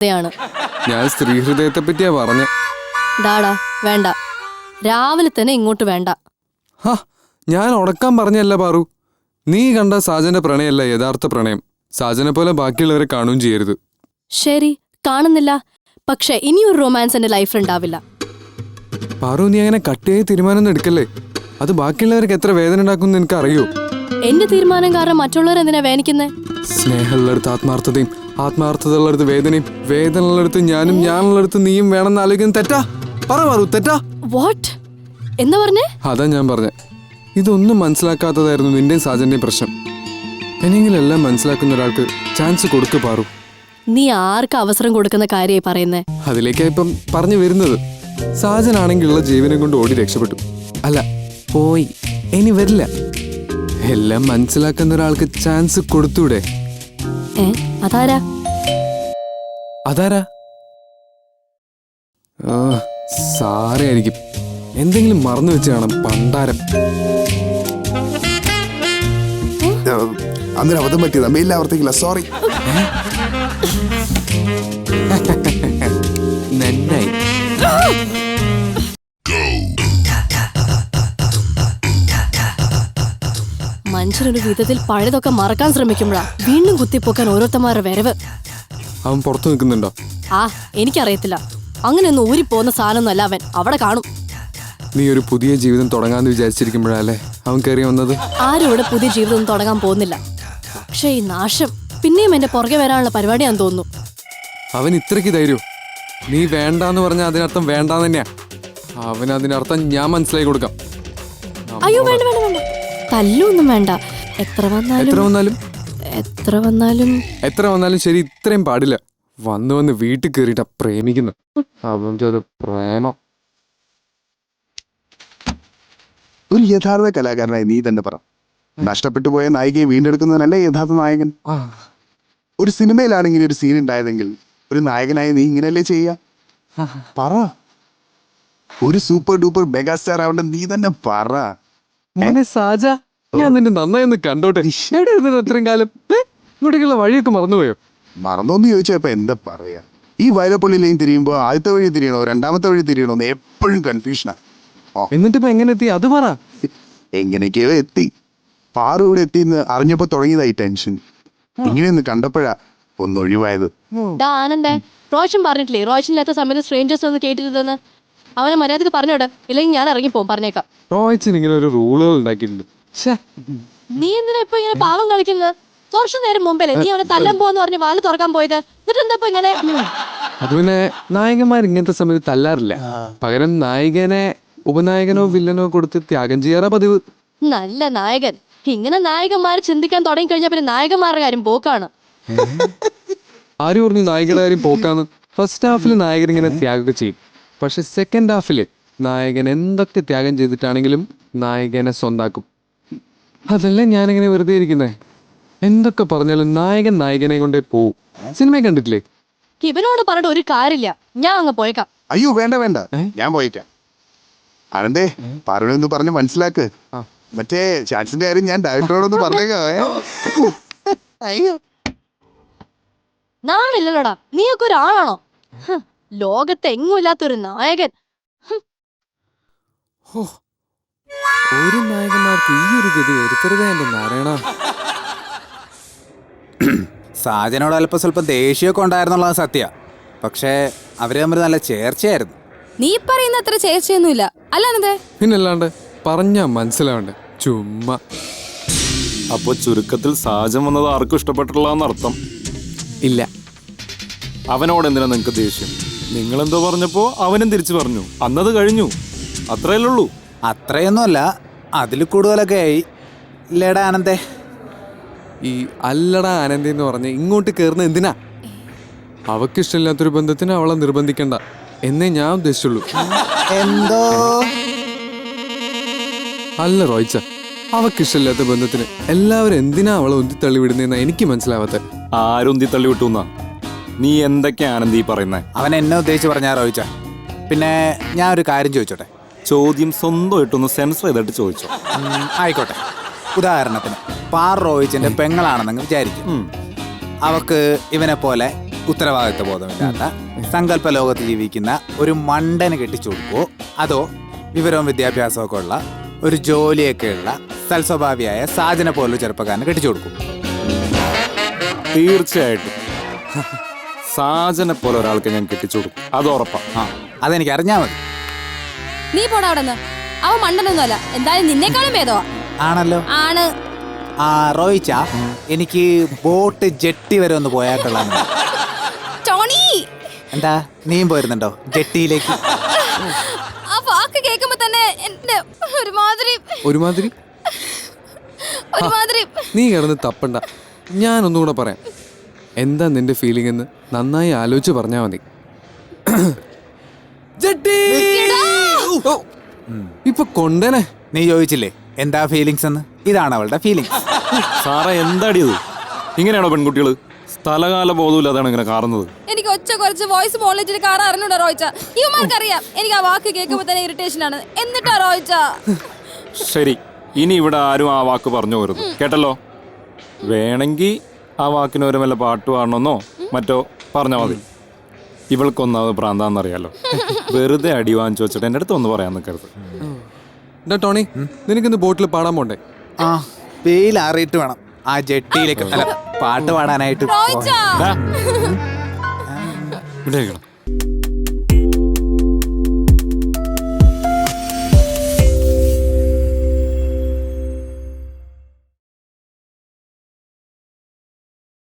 ാണ്. ഞാൻ സ്ത്രീ ഹൃദയത്തെ പറ്റിയാ പറഞ്ഞ. ഡാടാ വേണ്ട, രാവിലെ തന്നെ ഇങ്ങോട്ട് വേണ്ട. ഞാൻ ഉടക്കാൻ പറഞ്ഞല്ല പാറു. നീ കണ്ട സാജന്റെ പ്രണയമല്ല യഥാർത്ഥ പ്രണയം. സാജനെ പോലെ ബാക്കിയുള്ളവരെ കാണുകയും ചെയ്യരുത്. ശരി, കാണുന്നില്ല. പക്ഷെ ഇനിയൊരു റൊമാൻസ് എന്റെ ലൈഫിലുണ്ടാവില്ല. പാറു, നീ അങ്ങനെ കട്ടിയായി തീരുമാനം എടുക്കല്ലേ. അത് ബാക്കിയുള്ളവർക്ക് എത്ര വേദന ഉണ്ടാക്കും നിനക്ക് അറിയോ? എന്റെ തീരുമാനം കാരണം മറ്റുള്ളവർ എന്തിനാ വേദനിക്കുന്നേ? സ്നേഹമുള്ളടത്ത് ആത്മാർത്ഥതയും, ആത്മാർത്ഥത ഉള്ളടത്ത് വേദനയും, വേദന ഉള്ളടത്ത് ഞാനും, ഞാനുള്ളടത്ത് നീയും വേണമെന്ന് ആലോചിക്കുന്നത് തെറ്റാ? പറ പാറു, തെറ്റാ? വാട്ട്? എന്താ പറഞ്ഞേ? അതാ ഞാൻ പറഞ്ഞ. ഇതൊന്നും മനസ്സിലാക്കാത്തതായിരുന്നു നിന്റെയും സാജന്റെയും പ്രശ്നം. എന്നെങ്കിലും എല്ലാം മനസ്സിലാക്കുന്ന ഒരാൾക്ക് ചാൻസ് കൊടുക്ക് പാറു. നീ ആർക്ക് അവസരം കൊടുക്കുന്ന കാര്യമായി പറയുന്നേ? അതിലേക്കാ ഇപ്പം പറഞ്ഞു വരുന്നത്. സാജനാണെങ്കിലുള്ള ജീവനം കൊണ്ട് ഓടി രക്ഷപ്പെട്ടു. അല്ല, പോയി, ഇനി വരില്ല. എല്ലാം മനസ്സിലാക്കുന്ന ഒരാൾക്ക് ചാൻസ് കൊടുത്തൂടെ? അതാരാ? അതാരാ? സാറേ ആയിരിക്കും. എന്തെങ്കിലും മറന്നു വെച്ച് കാണാം, പണ്ടാരം. അന്നേരം അബദ്ധം പറ്റിയതാ, മെയിലിൽ ആവർത്തിക്കില്ല, സോറി. നന്നായി. മനുഷ്യനൊരു വിധത്തിൽ പഴയതൊക്കെ മറക്കാൻ ശ്രമിക്കുമ്പോഴാ വീണ്ടും കുത്തിപ്പോക്കാൻ ഓരോരുത്തന്മാരുടെ വരവ്. അവൻ പുറത്തു നിൽക്കുന്നുണ്ടോ? എനിക്കറിയത്തില്ല. അങ്ങനെയൊന്നും ഊരിപ്പോകുന്ന സാധനമൊന്നുമല്ല അവൻ. അവിടെ കാണും. നീ ഒരു പുതിയ ജീവിതം തുടങ്ങാന്ന് വിചാരിച്ചിരിക്കുമ്പോഴല്ലേ അവൻ കയറി വന്നത്? ആരും ഇവിടെ പുതിയ ജീവിതം തുടങ്ങാൻ പോകുന്നില്ല. പക്ഷെ ഈ നാശം പിന്നെയും എന്റെ പുറകെ വരാനുള്ള പരിപാടിയാന്ന് തോന്നുന്നു. അവൻ ഇത്രയ്ക്ക് ധൈര്യം. നീ വേണ്ടാന്ന് പറഞ്ഞാൽ അതിനർത്ഥം വേണ്ടാന്ന് തന്നെയാ. അവൻ അതിനർത്ഥം ഞാൻ മനസ്സിലാക്കി കൊടുക്കാം. അയ്യോ വേണ്ട വേണ്ട വേണ്ട, തല്ലൊന്നും വേണ്ട. എത്ര വന്നാലും ശരി, ഇത്രയും പാടില്ല. വന്ന് വീട്ടിൽ കയറിയിട്ടാ പ്രേമിക്കുന്നു. അവൻ പ്രേമം. ഒരു യഥാർത്ഥ കലാകാരനായി നീ തന്നെ പറ. നഷ്ടപ്പെട്ടു പോയ നായികയെ വീണ്ടെടുക്കുന്നവനല്ലേ യഥാർത്ഥ നായകൻ? ഒരു സിനിമയിലാണെങ്കിൽ ഒരു സീൻ ഉണ്ടായതെങ്കിൽ ഒരു നായകനായി നീ ഇങ്ങനെയല്ലേ ചെയ്യാ? പറ. ഒരു സൂപ്പർ ഡൂപ്പർ മെഗാസ്റ്റാർ ആവണ്ട നീ തന്നെ പറ. സാജ, ഞാൻ നിന്നെ നന്നായി ഒന്ന് കണ്ടോട്ടെ. അത്രയും കാലം ഇങ്ങോട്ടേക്കുള്ള വഴിയൊക്കെ മറന്നുപോയോ? മറന്നോന്ന് ചോദിച്ചപ്പോ എന്താ പറയാ? ഈ വയലപ്പള്ളിയിലേയും തിരിയുമ്പോ ആദ്യത്തെ വഴി തിരിയണോ രണ്ടാമത്തെ വഴി തിരിയണോ എന്ന് എപ്പോഴും കൺഫ്യൂഷനാ. എന്നിട്ടിപ്പോ എങ്ങനെ എത്തി? അത് പറ. എങ്ങനെയൊക്കെയോ എത്തി. പാറു ഇവിടെ എത്തിന്ന് അറിഞ്ഞപ്പോ തുടങ്ങിയതായി ടെൻഷൻ. ഇങ്ങനെയൊന്ന് കണ്ടപ്പോഴാ ഒന്ന് ഒഴിവായത്. ആനന്ദേ, റോഷൻ പറഞ്ഞിട്ടില്ലേ റോഷനില്ലാത്ത സമയത്ത് സ്ട്രേഞ്ചേഴ്സ് ഒന്ന് കേട്ടിരുതെന്ന്? അവനെ മര്യാദക്ക് പറഞ്ഞോട്ടെ, ഇല്ലെങ്കിൽ ഞാൻ ഇറങ്ങിപ്പോവും. പറഞ്ഞേക്കാം. റോയിച്ചിന് ഇങ്ങനെ ഒരു റൂളുകൾ ഉണ്ടാക്കിയിട്ടുണ്ട്. നീ എന്തിനാ ഇപ്പൊ ഇങ്ങനെ പാവം കളിക്കുന്നത്? കുറച്ചു നേരം മുമ്പല്ലേ നീ അവനെ തല്ലാൻ പോവാന്ന് പറഞ്ഞ് വാല് തുറക്കാൻ പോയത്. എന്നിട്ട് എന്താ ഇങ്ങനെ? അത് പിന്നെ നായകന്മാർ ഇങ്ങനത്തെ സമയത്ത് തല്ലാറില്ല. പകരം നായികനെ ഉപനായകനോ വില്ലനോ കൊടുത്ത് ത്യാഗം ചെയ്യാറാ പതിവ്. നല്ല നായകൻ. ഇങ്ങനെ നായകന്മാർ ചിന്തിക്കാൻ തുടങ്ങി കഴിഞ്ഞാൽ പിന്നെ നായകന്മാരുടെ കാര്യം പോക്കാണ്. ആര് പറഞ്ഞു നായകയുടെ കാര്യം പോക്കാന്ന്? ഫസ്റ്റ് ഹാഫിൽ നായകൻ ഇങ്ങനെ ത്യാഗം ചെയ്യും. പക്ഷെ സെക്കൻഡ് ഹാഫില് നായകൻ എന്തൊക്കെ ത്യാഗം ചെയ്തിട്ടാണെങ്കിലും നായകനെ സ്വന്താക്കും. അതല്ലേ ഞാനിങ്ങനെ വെറുതെ ഇരിക്കുന്നേ. എന്തൊക്കെ പറഞ്ഞാലും നായകൻ നായകനെ കൊണ്ടേ പോവും. സിനിമ കണ്ടിട്ടില്ലേ? ഇവനോട് പറഞ്ഞിട്ട് ഒരു കാര്യമില്ല. ഞാൻ അങ്ങ് പോയേക്കാം. അയ്യോ വേണ്ട വേണ്ട, ഞാൻ പോയിട്ടാ. ആനന്ദേ, പാറുവിനൊന്ന് പറഞ്ഞ് മനസ്സിലാക്ക്. മറ്റേ ചാൻസിന്റെ കാര്യം ഞാൻ ഡയറക്ടറോടൊന്ന് പറഞ്ഞേക്കാം. അയ്യോ, നാണില്ലല്ലോടാ, നീയൊക്കെ ഒരാളാണോ? ലോകത്തെ എങ്ങും ഇല്ലാത്തൊരു നായകൻ. ഒരു നായകന്മാർക്ക് ഈ ഒരു ഗതി വരുത്തരുതേ എന്റെ നാരായണ. സാജനോട് അല്പം സ്വല്പം ദേഷ്യമൊക്കെ ഉണ്ടായിരുന്നുള്ളത് സത്യ. പക്ഷേ അവര് തമ്മിൽ നല്ല ചേർച്ചയായിരുന്നു. നീ പറയുന്ന അത്ര ചേർച്ചയൊന്നുമില്ല അല്ലാതെ. പിന്നല്ലാണ്ട് പറഞ്ഞാ മനസ്സിലാവണ്ടേ, ചുമ്മാ. അപ്പൊ ചുരുക്കത്തിൽ സാജൻ വന്നത് ആർക്കും ഇഷ്ടപ്പെട്ടിട്ടില്ലെന്നർത്ഥം? ഇല്ല. അവനോട് എന്തിനാ നിങ്ങക്ക് ദേഷ്യം? നിങ്ങളെന്തോ പറഞ്ഞപ്പോ അവനും തിരിച്ചു പറഞ്ഞു. അന്നത് കഴിഞ്ഞു, അത്രയല്ലേ ഉള്ളൂ. അത്രയൊന്നുമല്ല, അതിൽ കൂടുതലൊക്കെ ആയി. ഇല്ലേടാ ആനന്ദേ? ഈ അല്ലടാ ആനന്ദി എന്ന് പറഞ്ഞ് ഇങ്ങോട്ട് കയറുന്ന എന്തിനാ? അവക്കിഷ്ടമില്ലാത്തൊരു ബന്ധത്തിന് അവളെ നിർബന്ധിക്കണ്ട എന്നേ ഞാൻ ഉദ്ദേശിച്ചുള്ളൂ. എന്തോ അല്ല റോയിച്ച, അവക്കിഷ്ടമില്ലാത്ത ബന്ധത്തിന് എല്ലാവരും എന്തിനാ അവളെ ഉന്തി തള്ളിവിടുന്ന എനിക്ക് മനസ്സിലാവാത്ത. ആരുന്തി തള്ളിവിട്ടുന്നാ? നീ എന്തൊക്കെയാ ആനന്ദി പറയുന്നേ? അവൻ എന്നെ ഉദ്ദേശിച്ച് പറഞ്ഞാ റോയിച്ച. പിന്നെ ഞാൻ ഒരു കാര്യം ചോദിച്ചോട്ടെ? ചോദ്യം സ്വന്തമായിട്ടൊന്ന് സെൻസർ ചെയ്തിട്ട് ചോദിച്ചോ. ആയിക്കോട്ടെ. ഉദാഹരണത്തിന് പാർ റോയിച്ചിന്റെ പെങ്ങളാണെന്ന് വിചാരിക്കും. അവക്ക് ഇവനെ പോലെ ഉത്തരവാദിത്വ ബോധമില്ലാത്ത സങ്കല്പ ലോകത്ത് ജീവിക്കുന്ന ഒരു മണ്ടന് കെട്ടിച്ചു കൊടുക്കുവോ അതോ വിവരവും വിദ്യാഭ്യാസവും ഒക്കെ ഉള്ള ഒരു ജോലിയൊക്കെയുള്ള സൽസ്വഭാവിയായ സാജനെ പോലുള്ള ചെറുപ്പക്കാരന് കെട്ടിച്ചു കൊടുക്കും? തീർച്ചയായിട്ടും സാജനെ പോലെ ഒരാൾക്ക് ഞാൻ കെട്ടിച്ചു കൊടുക്കും, അത് ഉറപ്പാ. ആ അതെനിക്ക് അറിഞ്ഞാ മതി. നീ പോടാ അവിടെ നിന്ന്. അവൻ മണ്ടനൊന്നുമല്ല, എന്തായാലും നിന്നെക്കാളും ഭേദമാ. ആണല്ലോ. ആണ്. ആ റോയിച്ച, എനിക്ക് ബോട്ട് ജെട്ടി വരെ ഒന്ന് പോയാട്ടുള്ള. ടോണി, എന്താ നീയും പോയിരുന്നുണ്ടോ ജെട്ടിയിലേക്ക്? ആ വാക്ക് കേൾക്കുമ്പോ തന്നെ എന്റെ ഒരുമാതിരി ഒരുമാതിരി. നീ കിടന്ന് തപ്പണ്ട, ഞാനൊന്നും കൂടെ പറയാം. എന്താ നിന്റെ ഫീലിംഗ് എന്ന് നന്നായി ആലോചിച്ച് പറഞ്ഞാൽ മതി. ഇപ്പൊ കൊണ്ടേനെ. നീ ചോദിച്ചില്ലേ എന്താ ഫീലിങ്സ് എന്ന്? ഇതാണ് അവളുടെ ഫീലിങ്സ്. സാറേ എന്താടി ഇത്? ഇങ്ങനെയാണോ പെൺകുട്ടികള്? സ്ഥലകാല ബോധമില്ലാതാണ് ഇങ്ങനെ കാണുന്നത്. എനിക്ക് ഒച്ച കുറച്ച് വോയിസ് മോളിച്ചിട്ട് കാർ അറിഞ്ഞൂടാ റോയിച്ച. ഇവന്മാർക്കറിയാം എനിക്ക് ആ വാക്ക് കേൾക്കുമ്പോ തന്നെ ഇറിറ്റേഷൻ ആണ്. എന്നിട്ടാ റോയിച്ച. ശരി, ഇനി ഇവിടെ ആരും ആ വാക്ക് പറഞ്ഞു പോരുത്, കേട്ടല്ലോ? വേണമെങ്കിൽ ആ വാക്കിന് ഒരു വല്ല പാട്ട് പാടണമെന്നോ മറ്റോ പറഞ്ഞാൽ മതി. ഇവൾക്കൊന്നാമത് പ്രാന്താന്നറിയാലോ. വെറുതെ അടി വാങ്ങിച്ചു വെച്ചിട്ട് എൻ്റെ അടുത്ത് ഒന്ന് പറയാൻ നിൽക്കരുത്. ടോണി, നിനക്കിന്ന് ബോട്ടിൽ പാടാൻ പോണ്ടേ? ആ വെയിൽ അറിയിട്ട് വേണം ആ ജെട്ടിയിലേക്ക് അല്ല പാട്ട് പാടാനായിട്ട്. റോയിച്ച. ഇവിടെ ഇരിക്കണം.